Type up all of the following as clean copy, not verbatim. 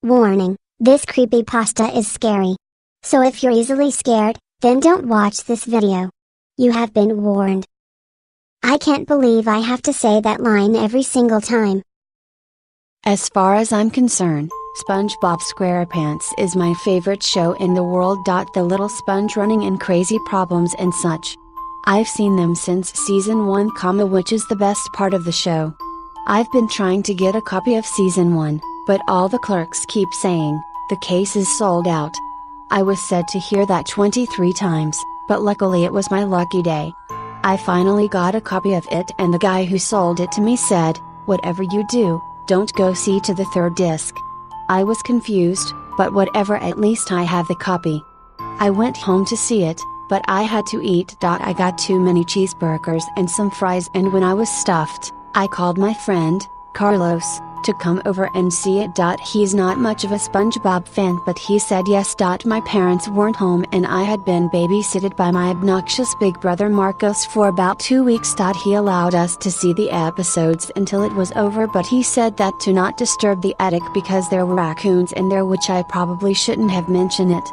Warning, this creepypasta is scary. So if you're easily scared, then don't watch this video. You have been warned. I can't believe I have to say that line every single time. As far as I'm concerned, SpongeBob SquarePants is my favorite show in the world. The little sponge running in crazy problems and such. I've seen them since season 1, which is the best part of the show. I've been trying to get a copy of season 1, but all the clerks keep saying, the case is sold out. I was said to hear that 23 times, but luckily it was my lucky day. I finally got a copy of it, and the guy who sold it to me said, whatever you do, don't go see to the third disc. I was confused, but whatever, at least I have the copy. I went home to see it, but I had to eat. I got too many cheeseburgers and some fries, and when I was stuffed, I called my friend, Carlos, to come over and see it. He's not much of a SpongeBob fan, but he said yes. My parents weren't home and I had been babysitted by my obnoxious big brother Marcos for about 2 weeks. He allowed us to see the episodes until it was over, but he said that to not disturb the attic because there were raccoons in there, which I probably shouldn't have mentioned it.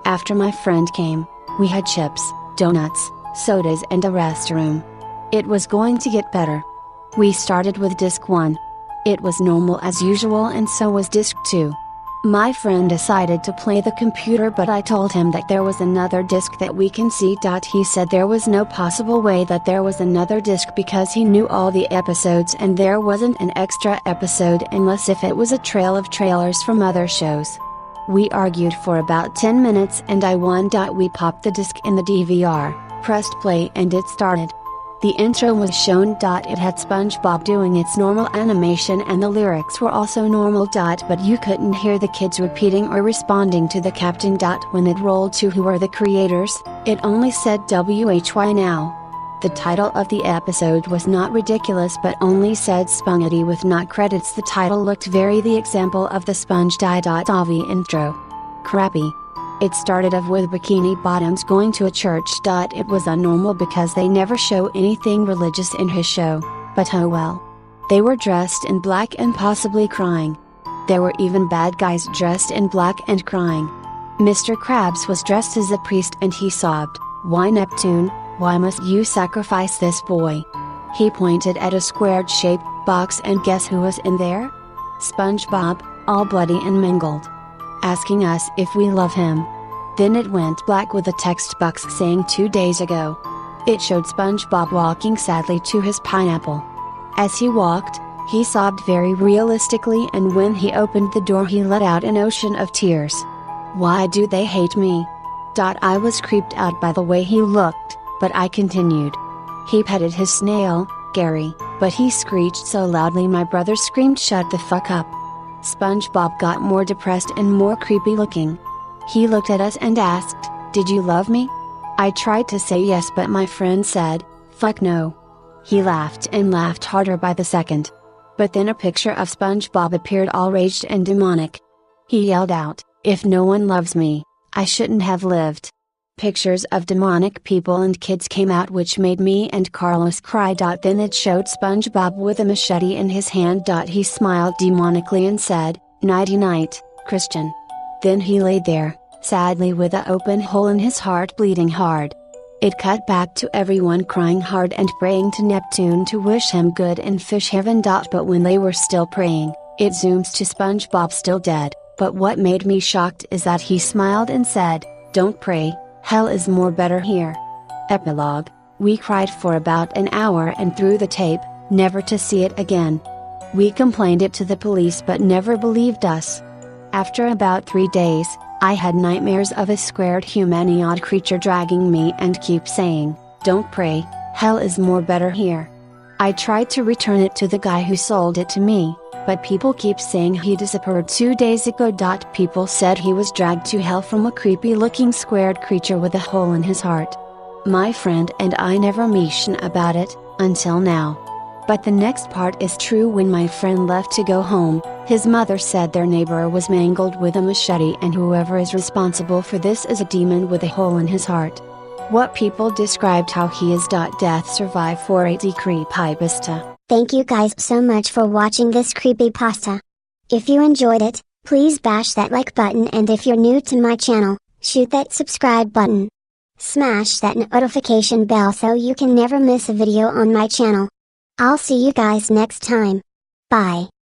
After my friend came, we had chips, donuts, sodas and a restroom. It was going to get better. We started with disc 1. It was normal as usual, and so was disc 2. My friend decided to play the computer, but I told him that there was another disc that we can see. He said there was no possible way that there was another disc because he knew all the episodes and there wasn't an extra episode unless if it was a trail of trailers from other shows. We argued for about 10 minutes and I won. We popped the disc in the DVR, pressed play, and it started. The intro was shown. It had SpongeBob doing its normal animation and the lyrics were also normal. But you couldn't hear the kids repeating or responding to the captain. When it rolled to who are the creators, it only said WHY now. The title of the episode was not ridiculous but only said SpongeDie with not credits. The title looked very the example of the SpongeDie.avi intro. Crappy. It started off with bikini bottoms going to a church. It was unnormal because they never show anything religious in his show, but oh well. They were dressed in black and possibly crying. There were even bad guys dressed in black and crying. Mr. Krabs was dressed as a priest and he sobbed, "Why Neptune, why must you sacrifice this boy?" He pointed at a squared shaped box and guess who was in there? SpongeBob, all bloody and mangled. Asking us if we love him. Then it went black with a text box saying 2 days ago. It showed SpongeBob walking sadly to his pineapple. As he walked, he sobbed very realistically, and when he opened the door he let out an ocean of tears. Why do they hate me? I was creeped out by the way he looked, but I continued. He petted his snail, Gary, but he screeched so loudly my brother screamed, "Shut the fuck up." SpongeBob got more depressed and more creepy looking. He looked at us and asked, "Did you love me?" I tried to say yes, but my friend said, "Fuck no." He laughed and laughed harder by the second. But then a picture of SpongeBob appeared, all raged and demonic. He yelled out, "If no one loves me, I shouldn't have lived." Pictures of demonic people and kids came out, which made me and Carlos cry. Then it showed SpongeBob with a machete in his hand. He smiled demonically and said, "Nighty night, Christian." Then he lay there, sadly with an open hole in his heart bleeding hard. It cut back to everyone crying hard and praying to Neptune to wish him good in fish heaven. But when they were still praying, it zooms to SpongeBob still dead. But what made me shocked is that he smiled and said, "Don't pray. Hell is more better here." Epilogue. We cried for about an hour and threw the tape, never to see it again. We complained it to the police but never believed us. After about 3 days, I had nightmares of a squared humanoid creature dragging me and keep saying, "Don't pray, hell is more better here." I tried to return it to the guy who sold it to me, but people keep saying he disappeared 2 days ago. People said he was dragged to hell from a creepy looking squared creature with a hole in his heart. My friend and I never mentioned about it, until now. But the next part is true. When my friend left to go home, his mother said their neighbor was mangled with a machete and whoever is responsible for this is a demon with a hole in his heart. What people described how he is. Death survive for a creepypasta. Thank you guys so much for watching this creepypasta. If you enjoyed it, Please bash that like button, and if you're new to my channel, shoot that subscribe button. Smash that notification bell so you can never miss a video on my channel. I'll see you guys next time. Bye.